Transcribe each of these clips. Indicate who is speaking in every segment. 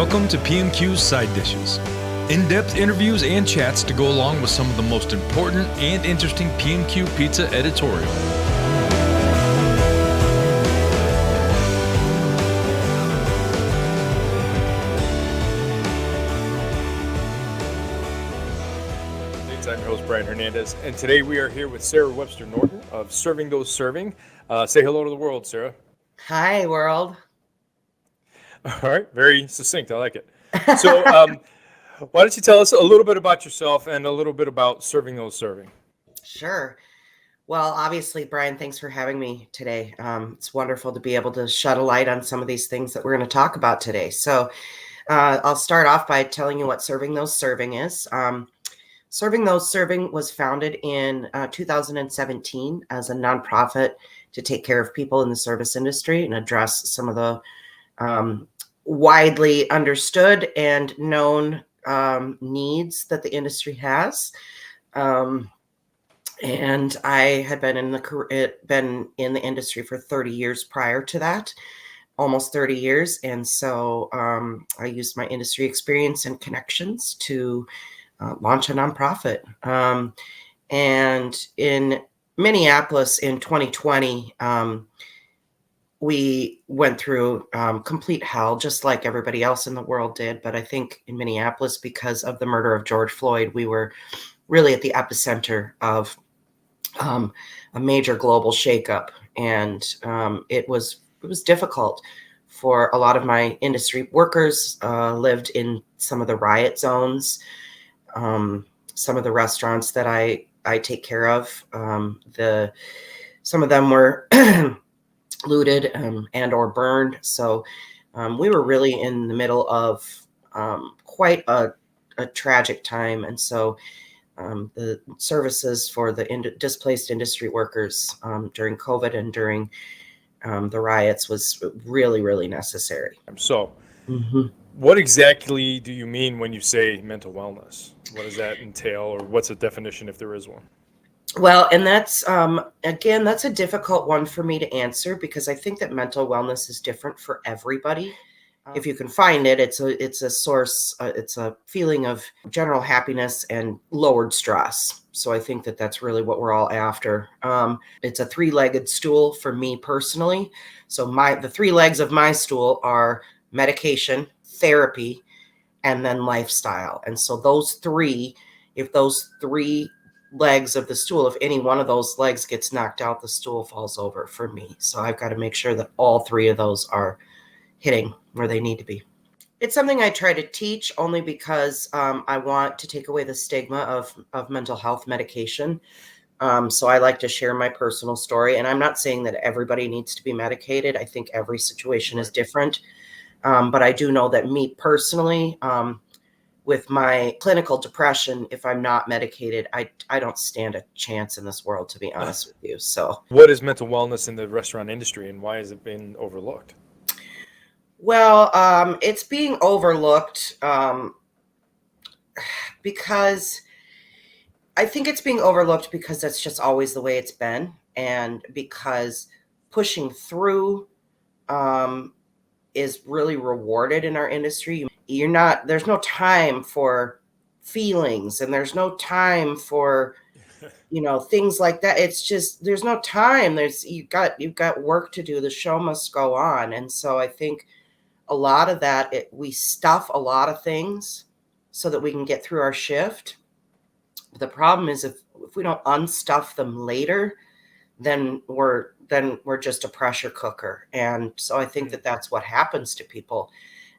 Speaker 1: Welcome to PMQ's Side Dishes. In-depth interviews and chats to go along with some of the most important and interesting PMQ pizza editorial. I'm your host, Brian Hernandez, and today we are here with Sarah Webster-Norton of Serving Those Serving. Say hello to the world, Sarah.
Speaker 2: Hi, world.
Speaker 1: All right, very succinct. I like it. So why don't you tell us a little bit about yourself and a little bit about Serving Those Serving?
Speaker 2: Sure. Well, obviously, Brian, thanks for having me today. It's wonderful to be able to shed a light on some of these things that we're going to talk about today. So I'll start off by telling you what Serving Those Serving is. Serving Those Serving was founded in 2017 as a nonprofit to take care of people in the service industry and address some of the widely understood and known needs that the industry has. And I had been in the industry for 30 years prior to that, almost 30 years. And so I used my industry experience and connections to launch a nonprofit. And in Minneapolis in 2020, we went through complete hell, just like everybody else in the world did. But I think in Minneapolis, because of the murder of George Floyd, we were really at the epicenter of a major global shakeup. And it was difficult for a lot of my industry workers. Lived in some of the riot zones, some of the restaurants that I take care of. Some of them were looted and or burned. So we were really in the middle of quite a tragic time. And so the services for the displaced industry workers during COVID and during the riots was really, really necessary.
Speaker 1: So what exactly do you mean when you say mental wellness? What does that entail, or what's the definition if there is one?
Speaker 2: Well, and that's, again, that's a difficult one for me to answer because I think that mental wellness is different for everybody. If you can find it, it's a source, it's a feeling of general happiness and lowered stress. So I think that that's really what we're all after. It's a three-legged stool for me personally. So the three legs of my stool are medication, therapy, and then lifestyle. And so if those three legs of the stool, if any one of those legs gets knocked out, the stool falls over for me. So I've got to make sure that all three of those are hitting where they need to be. It's something I try to teach only because I want to take away the stigma of mental health medication. So I like to share my personal story. And I'm not saying that everybody needs to be medicated. I think every situation is different. But I do know that me personally, with my clinical depression, if I'm not medicated, I don't stand a chance in this world, to be honest with you. So
Speaker 1: what is mental wellness in the restaurant industry, and why has it been overlooked?
Speaker 2: Well, it's being overlooked because I think it's being overlooked because that's just always the way it's been, and because pushing through is really rewarded in our industry. There's no time for feelings, and there's no time for things like that. It's just there's no time. You've got work to do. The show must go on. And so I think a lot of that, we stuff a lot of things so that we can get through our shift. The problem is if we don't unstuff them later, then we're just a pressure cooker. And so I think that that's what happens to people.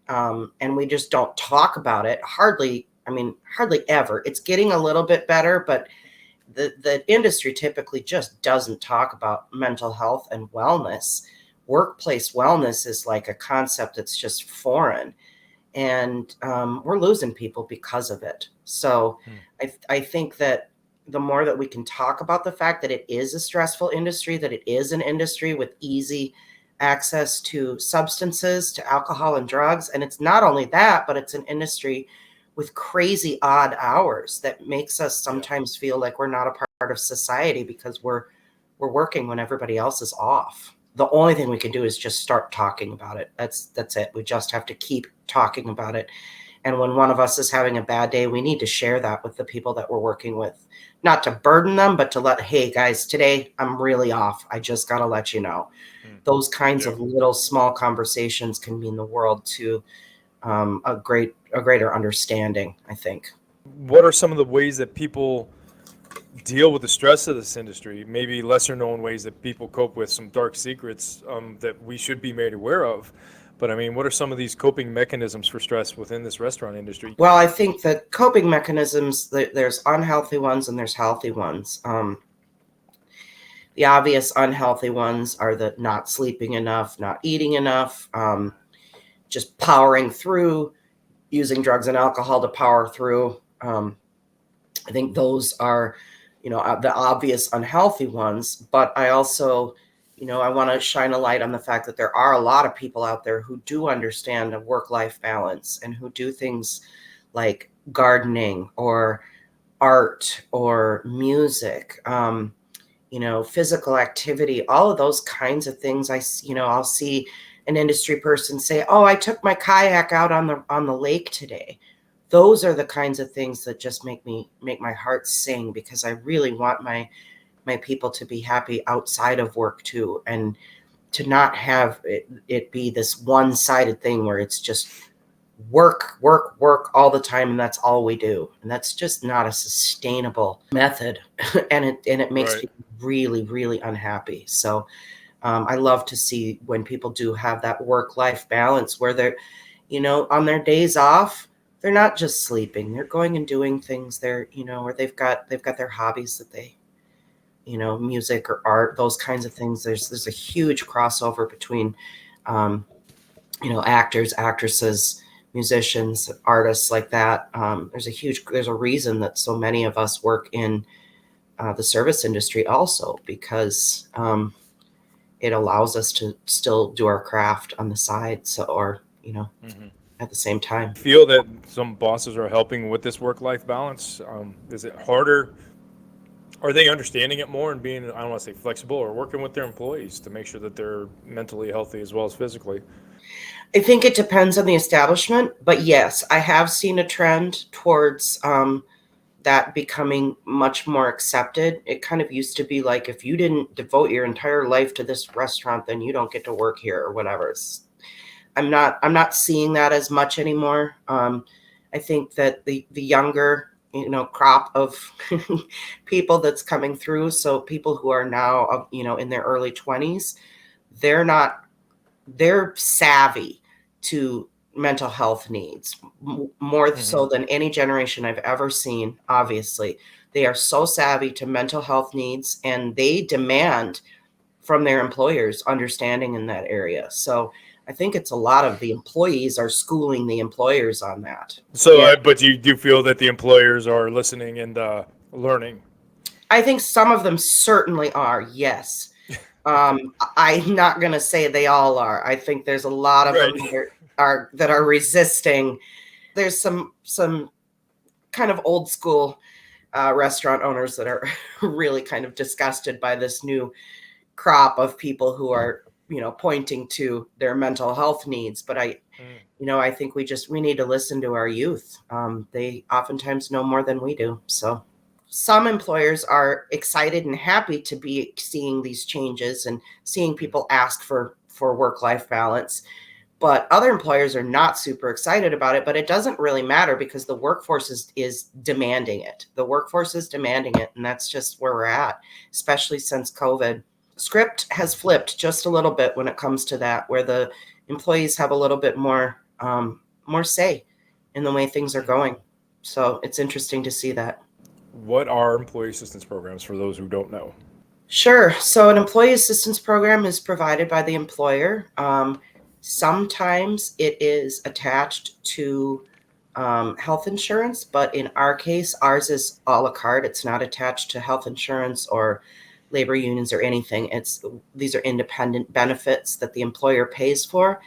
Speaker 2: And we just don't talk about it. Hardly ever. It's getting a little bit better, but the industry typically just doesn't talk about mental health and wellness. Workplace wellness is like a concept that's just foreign. And we're losing people because of it. So I think that the more that we can talk about the fact that it is a stressful industry, that it is an industry with easy access to substances, to alcohol and drugs. And it's not only that, but it's an industry with crazy odd hours that makes us sometimes feel like we're not a part of society because we're working when everybody else is off. the only thing we can do is just start talking about it. That's it. We just have to keep talking about it. And when one of us is having a bad day, we need to share that with the people that we're working with, not to burden them, but to let, hey guys, today I'm really off. I just got to let you know. Those kinds
Speaker 1: Yeah.
Speaker 2: of little small conversations can mean the world to a greater understanding, I think.
Speaker 1: What are some of the ways that people deal with the stress of this industry? Maybe lesser known ways that people cope with some dark secrets that we should be made aware of. But I mean, what are some of these coping mechanisms for stress within this restaurant industry?
Speaker 2: Well, I think the coping mechanisms, there's unhealthy ones and there's healthy ones. The obvious unhealthy ones are the not sleeping enough, not eating enough, just powering through, using drugs and alcohol to power through. I think those are, the obvious unhealthy ones. But I also, I want to shine a light on the fact that there are a lot of people out there who do understand a work-life balance and who do things like gardening or art or music, physical activity, all of those kinds of things. I'll see an industry person say, "Oh, I took my kayak out on the lake today." Those are the kinds of things that just make my heart sing, because I really want my people to be happy outside of work too, and to not have it be this one-sided thing where it's just work, work, work all the time, and that's all we do. And that's just not a sustainable method. and it makes
Speaker 1: Right.
Speaker 2: people really, really unhappy. So I love to see when people do have that work-life balance where they're, on their days off, they're not just sleeping. They're going and doing things. They're, or they've got their hobbies that they, music or art, those kinds of things. There's a huge crossover between, actors, actresses, musicians, artists like that. There's a reason that so many of us work in the service industry also, because it allows us to still do our craft on the side. So, or,
Speaker 1: Mm-hmm.
Speaker 2: at the same time.
Speaker 1: Feel that some bosses are helping with this work-life balance? Is it harder? Are they understanding it more and being, I don't want to say flexible, or working with their employees to make sure that they're mentally healthy as well as physically?
Speaker 2: I think it depends on the establishment, but yes, I have seen a trend towards that becoming much more accepted. It kind of used to be like, if you didn't devote your entire life to this restaurant, then you don't get to work here or whatever. I'm not seeing that as much anymore. I think that the younger, crop of people that's coming through, so people who are now, in their early 20s, they're not they're savvy to mental health needs more
Speaker 1: Mm-hmm.
Speaker 2: so than any generation I've ever seen. Obviously, they are so savvy to mental health needs, and they demand from their employers understanding in that area. So I think it's a lot of the employees are schooling the employers on that.
Speaker 1: So,
Speaker 2: And
Speaker 1: but you do feel that the employers are listening and learning?
Speaker 2: I think some of them certainly are, yes. I'm not going to say they all are. I think there's a lot of them
Speaker 1: Right.
Speaker 2: that are resisting. There's some kind of old school restaurant owners that are really kind of disgusted by this new crop of people who are, pointing to their mental health needs. But
Speaker 1: Mm.
Speaker 2: I think we need to listen to our youth. They oftentimes know more than we do. So some employers are excited and happy to be seeing these changes and seeing people ask for work-life balance. But other employers are not super excited about it, but it doesn't really matter because the workforce is demanding it. The workforce is demanding it, and that's just where we're at, especially since COVID. Script has flipped just a little bit when it comes to that, where the employees have a little bit more say in the way things are going. So it's interesting to see that.
Speaker 1: What are employee assistance programs for those who don't know?
Speaker 2: Sure. So an employee assistance program is provided by the employer. Sometimes it is attached to health insurance, but in our case, ours is a la carte. It's not attached to health insurance or labor unions or anything. These are independent benefits that the employer pays for,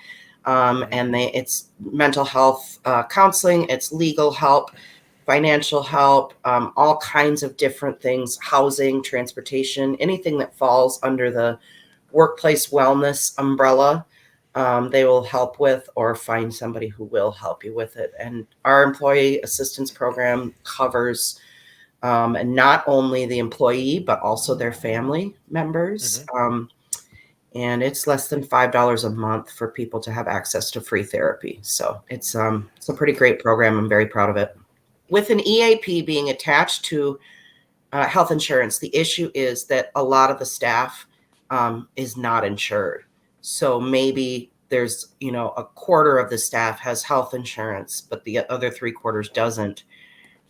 Speaker 1: Mm-hmm.
Speaker 2: and it's mental health counseling, it's legal help, financial help, all kinds of different things, housing, transportation, anything that falls under the workplace wellness umbrella they will help with, or find somebody who will help you with it. And our employee assistance program covers and not only the employee, but also their family members. And it's less than $5 a month for people to have access to free therapy. So it's a pretty great program. I'm very proud of it. With an EAP being attached to health insurance, the issue is that a lot of the staff is not insured. So maybe there's, a quarter of the staff has health insurance, but the other 3/4 doesn't.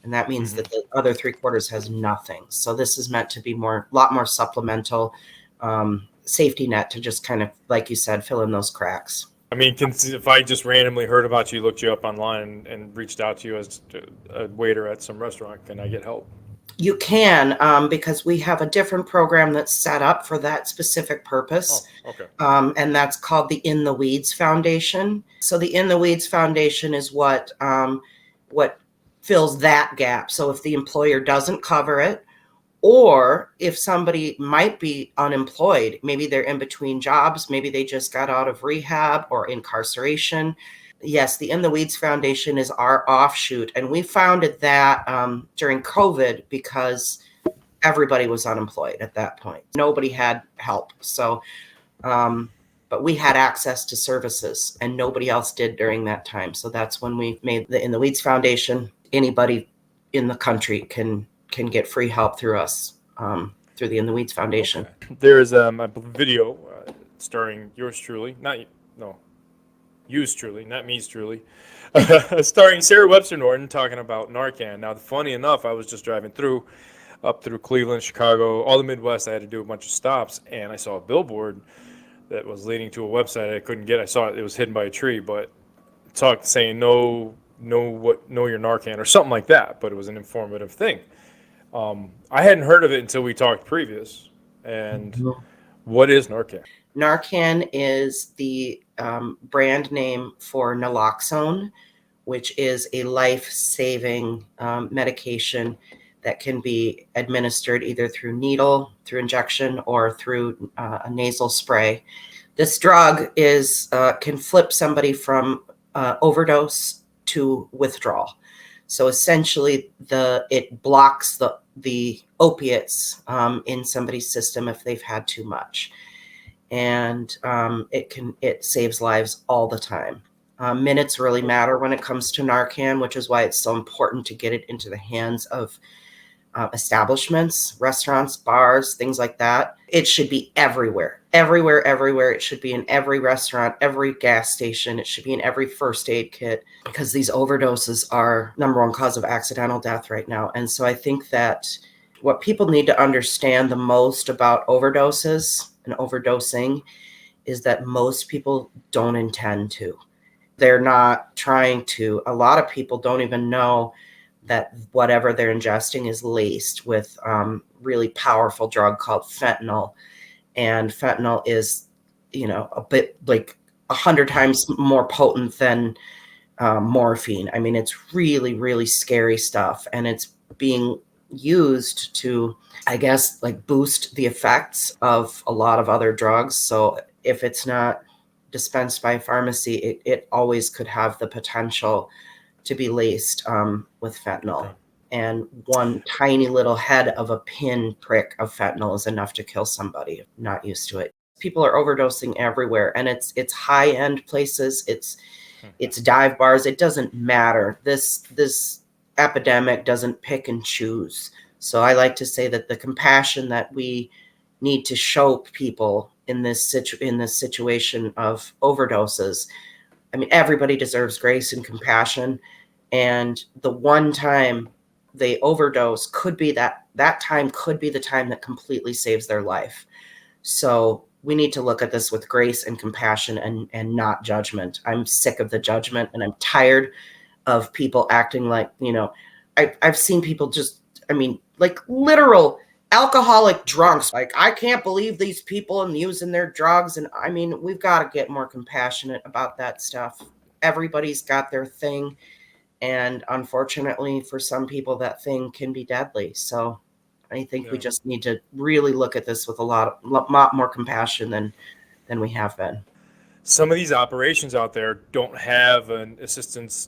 Speaker 2: And that means that the other 3/4 has nothing. So this is meant to be a lot more supplemental safety net to just kind of, like you said, fill in those cracks.
Speaker 1: I mean, if I just randomly heard about you, looked you up online, and reached out to you as a waiter at some restaurant, can I get help?
Speaker 2: You can, because we have a different program that's set up for that specific purpose.
Speaker 1: Oh, okay.
Speaker 2: And that's called the In the Weeds Foundation. So the In the Weeds Foundation is what fills that gap. So if the employer doesn't cover it, or if somebody might be unemployed, maybe they're in between jobs, maybe they just got out of rehab or incarceration. Yes, the In the Weeds Foundation is our offshoot. And we founded that during COVID because everybody was unemployed at that point. Nobody had help. So, but we had access to services and nobody else did during that time. So that's when we made the In the Weeds Foundation. Anybody in the country can get free help through us, through the In the Weeds Foundation.
Speaker 1: Okay. There is a video starring yours truly, yours truly, not me's truly, starring Sarah Webster-Norton talking about Narcan. Now, funny enough, I was just driving up through Cleveland, Chicago, all the Midwest. I had to do a bunch of stops, and I saw a billboard that was leading to a website I couldn't get. I saw it was hidden by a tree, but saying know your Narcan or something like that, but it was an informative thing. I hadn't heard of it until we talked previous. And what is Narcan?
Speaker 2: Narcan is the brand name for naloxone, which is a life-saving medication that can be administered either through needle, through injection, or through a nasal spray. This drug can flip somebody from overdose to withdrawal. So essentially, it blocks the opiates in somebody's system if they've had too much, and it saves lives all the time. Minutes really matter when it comes to Narcan, which is why it's so important to get it into the hands of establishments, restaurants, bars, things like that. It should be everywhere. It should be in every restaurant, every gas station. It should be in every first aid kit, because these overdoses are number one cause of accidental death right now. And so I think that what people need to understand the most about overdoses and overdosing is that most people don't intend to. They're not trying to. A lot of people don't even know that whatever they're ingesting is laced with really powerful drug called fentanyl. And fentanyl is, a bit like 100 times more potent than morphine. I mean, it's really, really scary stuff. And it's being used to, I guess, like boost the effects of a lot of other drugs. So if it's not dispensed by a pharmacy, it always could have the potential to be laced with fentanyl. Okay. And one tiny little head of a pin prick of fentanyl is enough to kill somebody if not used to it. People are overdosing everywhere, and it's high-end places, it's dive bars. It doesn't matter. This epidemic doesn't pick and choose. So I like to say that the compassion that we need to show people in this situation of overdoses, I mean, everybody deserves grace and compassion. And the one time they overdose could be that time could be the time that completely saves their life. So we need to look at this with grace and compassion and not judgment. I'm sick of the judgment, and I'm tired of people acting like, I've seen people just, like literal alcoholic drunks. Like, I can't believe these people and using their drugs. And we've got to get more compassionate about that stuff. Everybody's got their thing. And unfortunately, for some people, that thing can be deadly. So, I think we
Speaker 1: Yeah.
Speaker 2: just need to really look at this with a lot more compassion than we have been.
Speaker 1: Some of these operations out there don't have an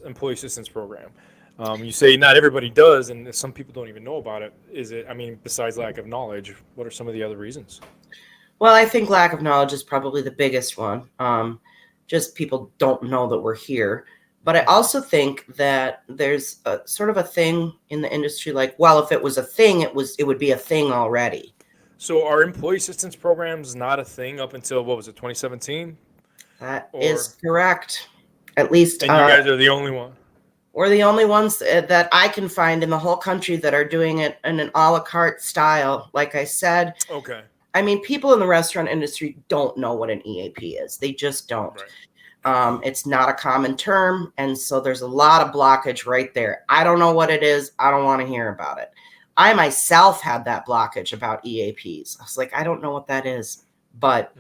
Speaker 1: employee assistance program. You say not everybody does, and some people don't even know about it. Is it? I mean, besides lack of knowledge, what are some of the other reasons?
Speaker 2: Well, I think lack of knowledge is probably the biggest one. Just people don't know that we're here. But I also think that there's a sort of a thing in the industry like, well, if it was a thing, it would be a thing already.
Speaker 1: So, are employee assistance programs not a thing up until what was it, 2017?
Speaker 2: That
Speaker 1: Or
Speaker 2: is correct. At least
Speaker 1: and you guys are the only one.
Speaker 2: we're the only ones that I can find in the whole country that are doing it in an a la carte style. Like I said,
Speaker 1: Okay.
Speaker 2: I mean, people in the restaurant industry don't know what an EAP is. They just don't.
Speaker 1: Right.
Speaker 2: It's not a common term. And so there's a lot of blockage right there. I don't know what it is. I don't want to hear about it. I myself had that blockage about EAPs. I was like, I don't know what that is. But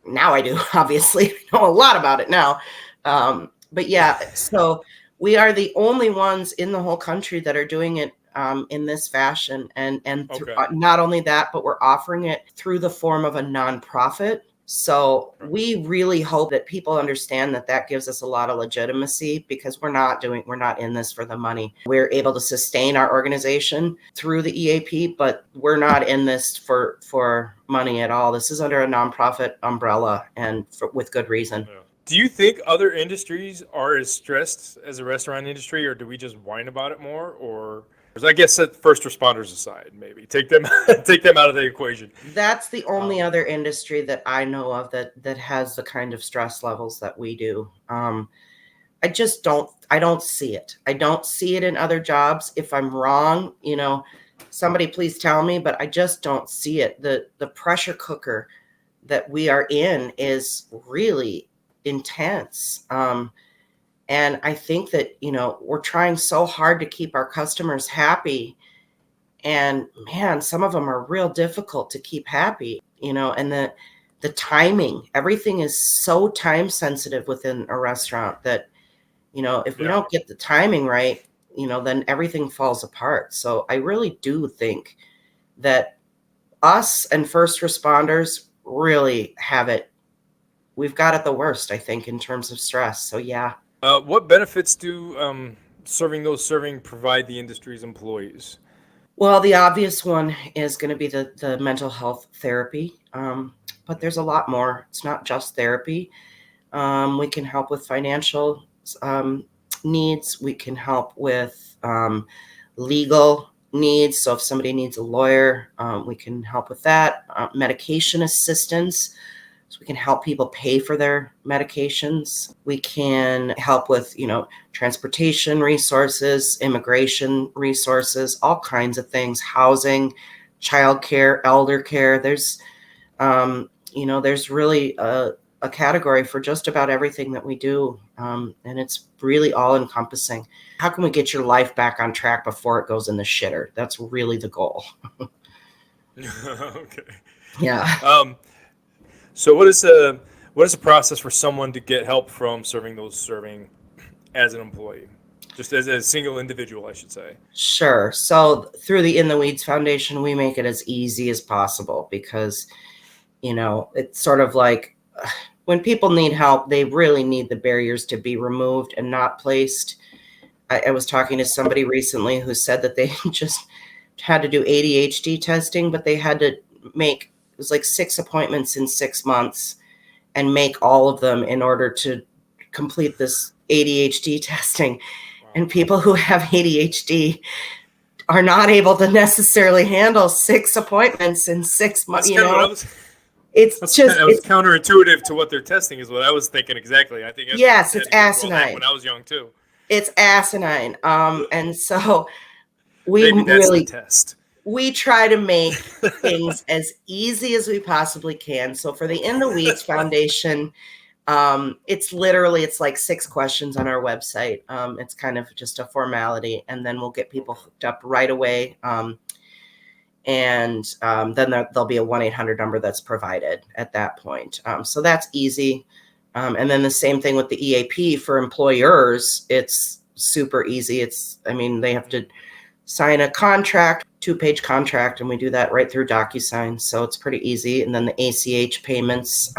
Speaker 2: now I do, obviously. I know a lot about it now. But yeah, so we are the only ones in the whole country that are doing it in this fashion. And
Speaker 1: Okay.
Speaker 2: not only that, but we're offering it through the form of a nonprofit. So we really hope that people understand that gives us a lot of legitimacy, because we're not in this for the money. We're able to sustain our organization through the EAP, but we're not in this for money at all. This is under a nonprofit umbrella, and with good reason.
Speaker 1: Yeah. Do you think other industries are as stressed as the restaurant industry, or do we just whine about it more? Or I guess set first responders aside, maybe take them out of the equation.
Speaker 2: That's the only other industry that I know of that has the kind of stress levels that we do. I just don't see it. I don't see it in other jobs. If I'm wrong, somebody please tell me, but I just don't see it. The pressure cooker that we are in is really intense. And I think that, we're trying so hard to keep our customers happy. And man, some of them are real difficult to keep happy, and the timing, everything is so time sensitive within a restaurant that, if we don't get the timing right, then everything falls apart. So I really do think that us and first responders really have it. We've got it the worst, I think, in terms of stress. So yeah.
Speaker 1: What benefits do serving provide the industry's employees?
Speaker 2: Well, the obvious one is going to be the mental health therapy, but there's a lot more. It's not just therapy. We can help with financial needs. We can help with legal needs. So if somebody needs a lawyer, we can help with that. Medication assistance. So we can help people pay for their medications. We can help with, transportation resources, immigration resources, all kinds of things, housing, childcare, elder care. There's really a category for just about everything that we do. And it's really all encompassing. How can we get your life back on track before it goes in the shitter? That's really the goal.
Speaker 1: Okay.
Speaker 2: Yeah.
Speaker 1: So what is the process for someone to get help from serving as an employee, just as a single individual, I should say?
Speaker 2: Sure. So through the In the Weeds Foundation, we make it as easy as possible, because, it's sort of like when people need help, they really need the barriers to be removed and not placed. I was talking to somebody recently who said that they just had to do ADHD testing, but they had to make, it was like 6 appointments in 6 months and make all of them in order to complete this ADHD testing. Wow. And people who have ADHD are not able to necessarily handle 6 appointments in 6 months. It's
Speaker 1: counterintuitive to what they're testing, is what I was thinking exactly. I think
Speaker 2: yes, it's asinine.
Speaker 1: When I was young too,
Speaker 2: it's asinine. And so we
Speaker 1: maybe that's
Speaker 2: really
Speaker 1: the test.
Speaker 2: We try to make things as easy as we possibly can. So for the In the Weeds Foundation, it's like 6 questions on our website. It's kind of just a formality, and then we'll get people hooked up right away. And then there'll be a 1-800 number that's provided at that point. So that's easy. And then the same thing with the EAP for employers. It's super easy. They have to sign a contract 2-page contract, and we do that right through DocuSign. So it's pretty easy. And then the ACH payments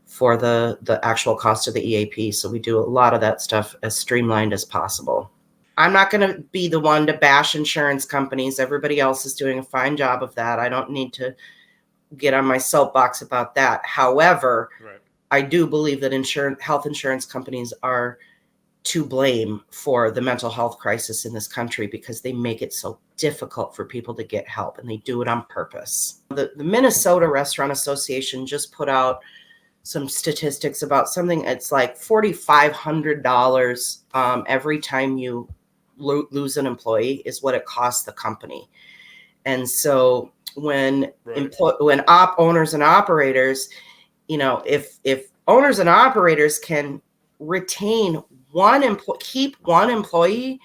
Speaker 2: for the actual cost of the EAP. So we do a lot of that stuff as streamlined as possible. I'm not going to be the one to bash insurance companies. Everybody else is doing a fine job of that. I don't need to get on my soapbox about that. However,
Speaker 1: Right.
Speaker 2: I do believe that health insurance companies are to blame for the mental health crisis in this country because they make it so difficult for people to get help, and they do it on purpose. The Minnesota Restaurant Association just put out some statistics about something. It's like $4,500 every time you lose an employee is what it costs the company. And so when owners and operators, if owners and operators can retain keep one employee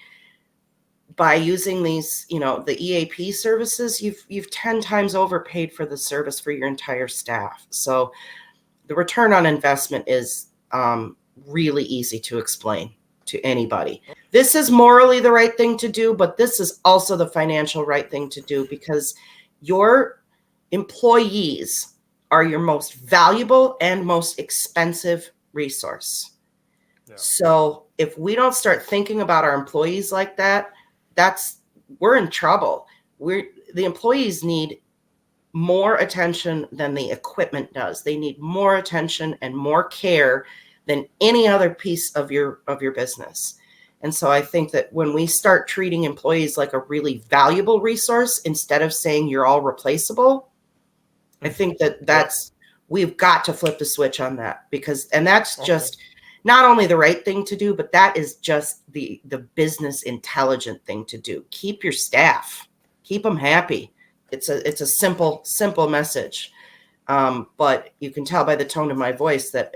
Speaker 2: by using these, the EAP services, you've 10 times overpaid for the service for your entire staff. So the return on investment is really easy to explain to anybody. This is morally the right thing to do, but this is also the financial right thing to do because your employees are your most valuable and most expensive resource. Yeah. So if we don't start thinking about our employees like that, we're in trouble. The employees need more attention than the equipment does. They need more attention and more care than any other piece of your business. And so I think that when we start treating employees like a really valuable resource instead of saying you're all replaceable, I think we've got to flip the switch on that and that's just not only the right thing to do, but that is just the business intelligent thing to do. Keep your staff, keep them happy. It's a simple message. But you can tell by the tone of my voice that,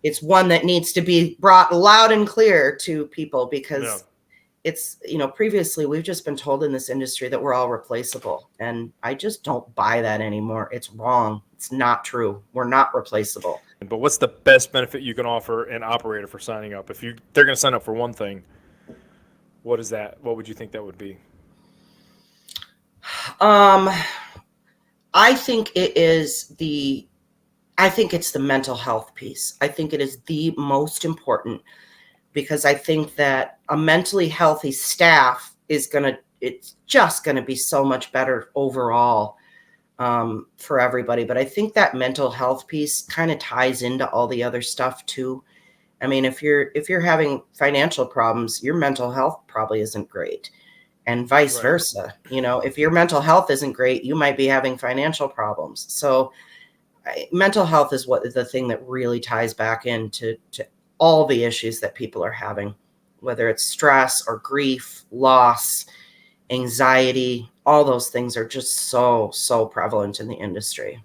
Speaker 2: it's one that needs to be brought loud and clear to people because it's, previously we've just been told in this industry that we're all replaceable. And I just don't buy that anymore. It's wrong. It's not true. We're not replaceable.
Speaker 1: But what's the best benefit you can offer an operator for signing up? If they're going to sign up for one thing, what is that? What would you think that would be?
Speaker 2: I think it's the mental health piece. I think it is the most important because I think that a mentally healthy staff it's just going to be so much better overall for everybody. But I think that mental health piece kind of ties into all the other stuff too. I mean, if you're having financial problems, your mental health probably isn't great. And vice versa. If your mental health isn't great, you might be having financial problems. So mental health is the thing that really ties back into all the issues that people are having, whether it's stress or grief, loss, anxiety. All those things are just so prevalent in the industry.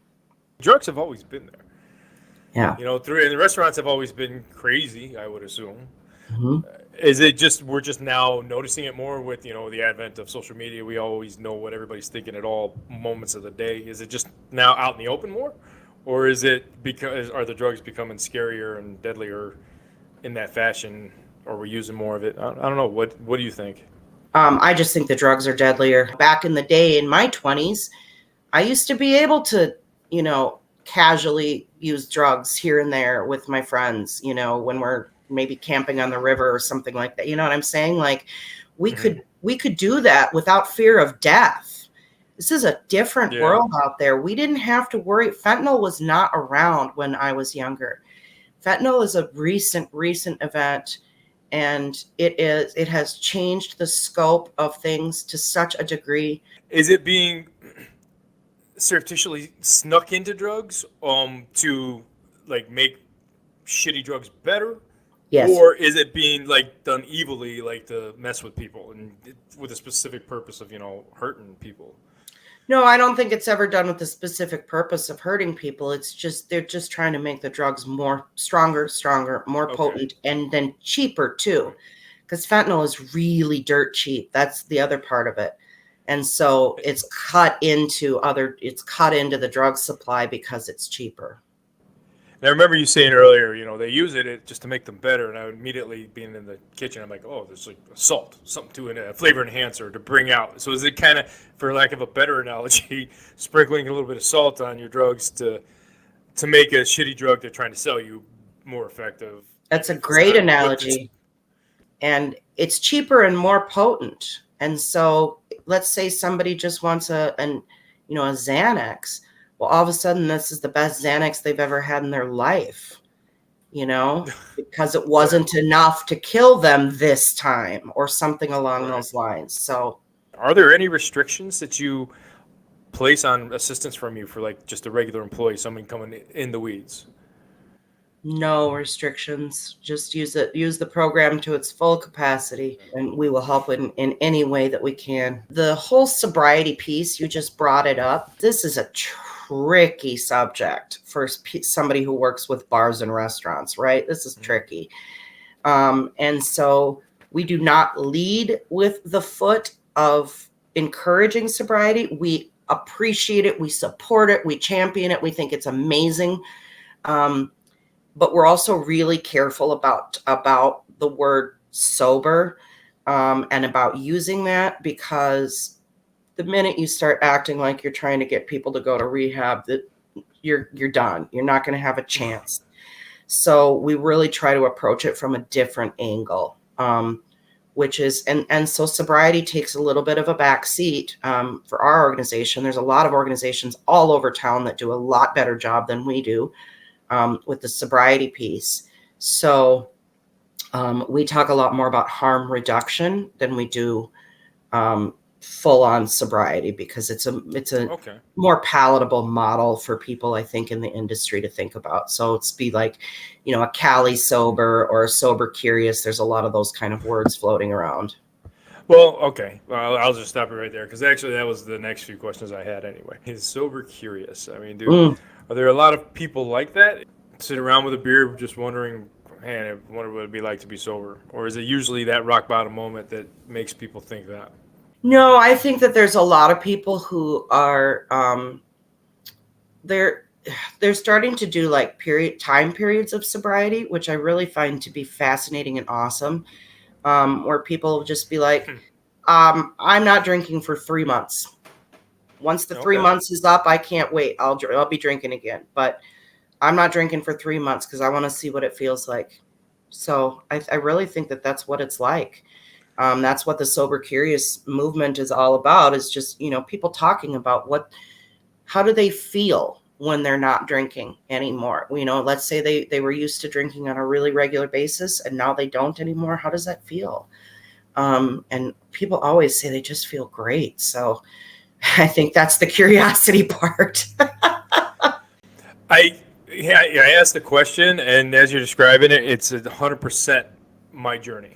Speaker 1: Drugs have always been there.
Speaker 2: Yeah.
Speaker 1: And the restaurants have always been crazy, I would assume.
Speaker 2: Mm-hmm.
Speaker 1: Is it just we're just now noticing it more with the advent of social media? We always know what everybody's thinking at all moments of the day. Is it just now out in the open more, or is it because are the drugs becoming scarier and deadlier in that fashion? Or we're using more of it? I don't know. What do you think?
Speaker 2: I just think the drugs are deadlier. Back in the day, in my 20s, I used to be able to, casually use drugs here and there with my friends, when we're maybe camping on the river or something like that. You know what I'm saying? Like we could do that without fear of death. This is a different world out there. We didn't have to worry. Fentanyl was not around when I was younger. Fentanyl is a recent event, and it has changed the scope of things to such a degree.
Speaker 1: Is it being surreptitiously snuck into drugs to make shitty drugs better?
Speaker 2: Yes.
Speaker 1: Or is it being done evilly, to mess with people and with a specific purpose of hurting people?
Speaker 2: No, I don't think it's ever done with the specific purpose of hurting people. It's just they're just trying to make the drugs stronger, more potent, and then cheaper too, because fentanyl is really dirt cheap. That's the other part of it. And so it's cut into the drug supply because it's cheaper.
Speaker 1: And I remember you saying earlier, they use it just to make them better. And I would immediately, being in the kitchen, I'm like, oh, there's like salt, something to it, a flavor enhancer to bring out. So is it kind of, for lack of a better analogy, sprinkling a little bit of salt on your drugs to make a shitty drug they're trying to sell you more effective?
Speaker 2: That's a great analogy. And it's cheaper and more potent. And so let's say somebody just wants a Xanax. Well, all of a sudden, this is the best Xanax they've ever had in their life, because it wasn't enough to kill them this time or something along those lines. So
Speaker 1: are there any restrictions that you place on assistance from you for like just a regular employee, someone coming in the weeds?
Speaker 2: No restrictions. Just use the program to its full capacity, and we will help in any way that we can. The whole sobriety piece, you just brought it up. This is a tricky subject for somebody who works with bars and restaurants, right? This is tricky. And so we do not lead with the foot of encouraging sobriety. We appreciate it. We support it. We champion it. We think it's amazing. But we're also really careful about the word sober, and about using that, because the minute you start acting like you're trying to get people to go to rehab, that you're done. You're not going to have a chance. So we really try to approach it from a different angle, which is, and so sobriety takes a little bit of a back seat for our organization. There's a lot of organizations all over town that do a lot better job than we do with the sobriety piece. So we talk a lot more about harm reduction than we do full on sobriety, because it's a more palatable model for people, I think, in the industry to think about. So it's be like, a Cali sober or a sober curious. There's a lot of those kind of words floating around.
Speaker 1: Well, okay. Well, I'll just stop it right there, because actually that was the next few questions I had anyway. Is sober curious? I mean, are there a lot of people like that? Sit around with a beer just wondering, man, I wonder what it'd be like to be sober? Or is it usually that rock bottom moment that makes people think that?
Speaker 2: No, I think that there's a lot of people who are, they're starting to do like time periods of sobriety, which I really find to be fascinating and awesome, where people will just be like, I'm not drinking for 3 months. Once the 3 months is up, I can't wait. I'll be drinking again, but I'm not drinking for 3 months because I want to see what it feels like. So I really think that that's what it's like. That's what the Sober Curious movement is all about, is just, people talking about how do they feel when they're not drinking anymore? Let's say they were used to drinking on a really regular basis and now they don't anymore. How does that feel? And people always say they just feel great. So I think that's the curiosity part.
Speaker 1: I asked the question, and as you're describing it, it's 100% my journey.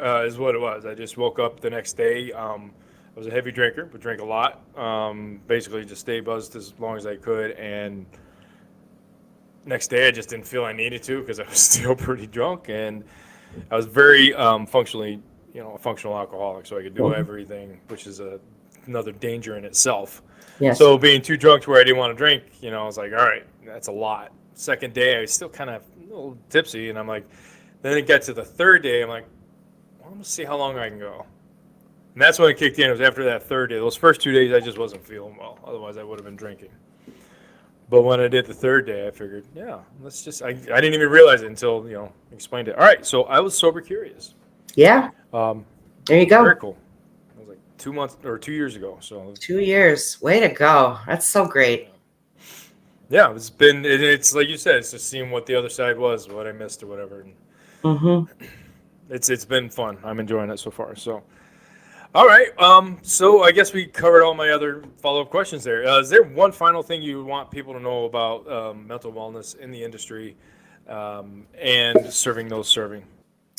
Speaker 1: Is what it was. I just woke up the next day. I was a heavy drinker, but drank a lot. Basically, just stay buzzed as long as I could. And next day, I just didn't feel I needed to, because I was still pretty drunk, and I was very functionally, a functional alcoholic, so I could do everything, which is another danger in itself.
Speaker 2: Yes.
Speaker 1: So being too drunk to where I didn't want to drink, I was like, all right, that's a lot. Second day, I was still kind of a little tipsy, and I'm like, then it got to the third day, I'm like, I'm going to see how long I can go. And that's when it kicked in. It was after that third day. Those first 2 days, I just wasn't feeling well. Otherwise, I would have been drinking. But when I did the third day, I figured, I didn't even realize it until, explained it. All right, so I was sober curious.
Speaker 2: Yeah. There you go.
Speaker 1: Very cool. It was like 2 months or 2 years ago. So
Speaker 2: 2 years. Way to go. That's so great.
Speaker 1: Yeah, it's like you said, it's just seeing what the other side was, what I missed or whatever. It's been fun. I'm enjoying it so far. So, all right. So I guess we covered all my other follow-up questions there. Is there one final thing you want people to know about mental wellness in the industry and serving?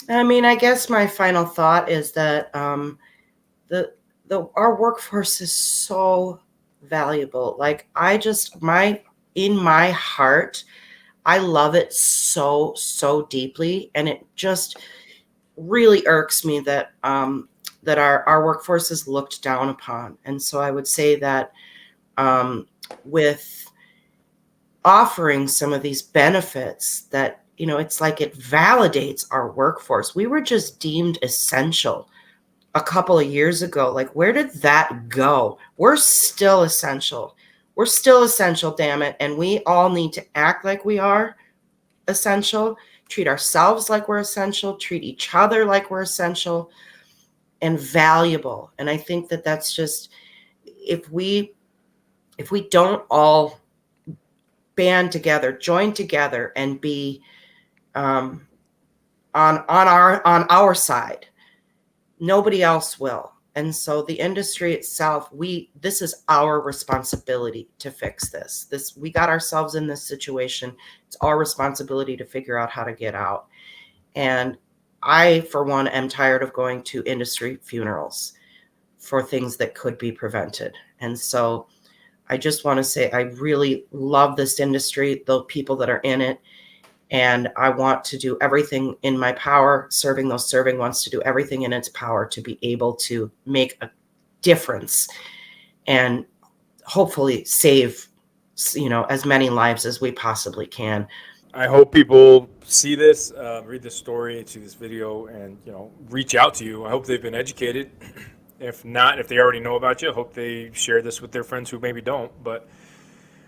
Speaker 2: I mean, I guess my final thought is that our workforce is so valuable. Like, in my heart, I love it so, so deeply, and it just really irks me that that our workforce is looked down upon. And so I would say that with offering some of these benefits that, it's like it validates our workforce. We were just deemed essential a couple of years ago. Like, where did that go? We're still essential. We're still essential, damn it. And we all need to act like we are essential, treat ourselves like we're essential, treat each other like we're essential and valuable. And I think that that's just, if we don't all band together, join together, and be on our side, nobody else will. And so the industry itself, this is our responsibility to fix this. We got ourselves in this situation. It's our responsibility to figure out how to get out. And I, for one, am tired of going to industry funerals for things that could be prevented. And so I just want to say I really love this industry, the people that are in it, and I want to do everything in my power. Serving Those Serving wants to do everything in its power to be able to make a difference and hopefully save, as many lives as we possibly can.
Speaker 1: I hope people see this, read this story, see this video, and reach out to you. I hope they've been educated. If not, if they already know about you, I hope they share this with their friends who maybe don't. But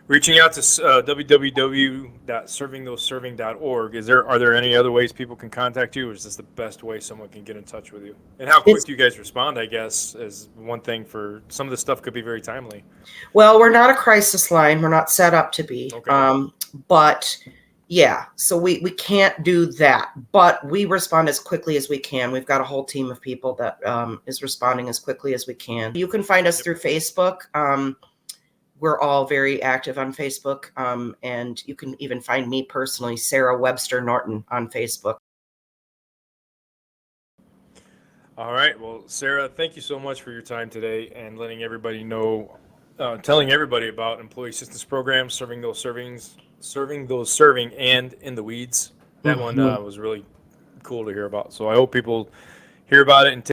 Speaker 1: reaching out to www.servingthoseserving.org. Are there any other ways people can contact you, or is this the best way someone can get in touch with you? And how quick do you guys respond, I guess, is one thing. For some of this stuff could be very timely.
Speaker 2: Well, we're not a crisis line. We're not set up to be. Okay. But yeah, so we can't do that, but we respond as quickly as we can. We've got a whole team of people that is responding as quickly as we can. You can find us through Facebook. We're all very active on Facebook, and you can even find me personally, Sarah Webster-Norton, on Facebook.
Speaker 1: All right. Well, Sarah, thank you so much for your time today and letting everybody know, telling everybody about employee assistance programs, serving those serving, and in the weeds. That one was really cool to hear about. So I hope people hear about it and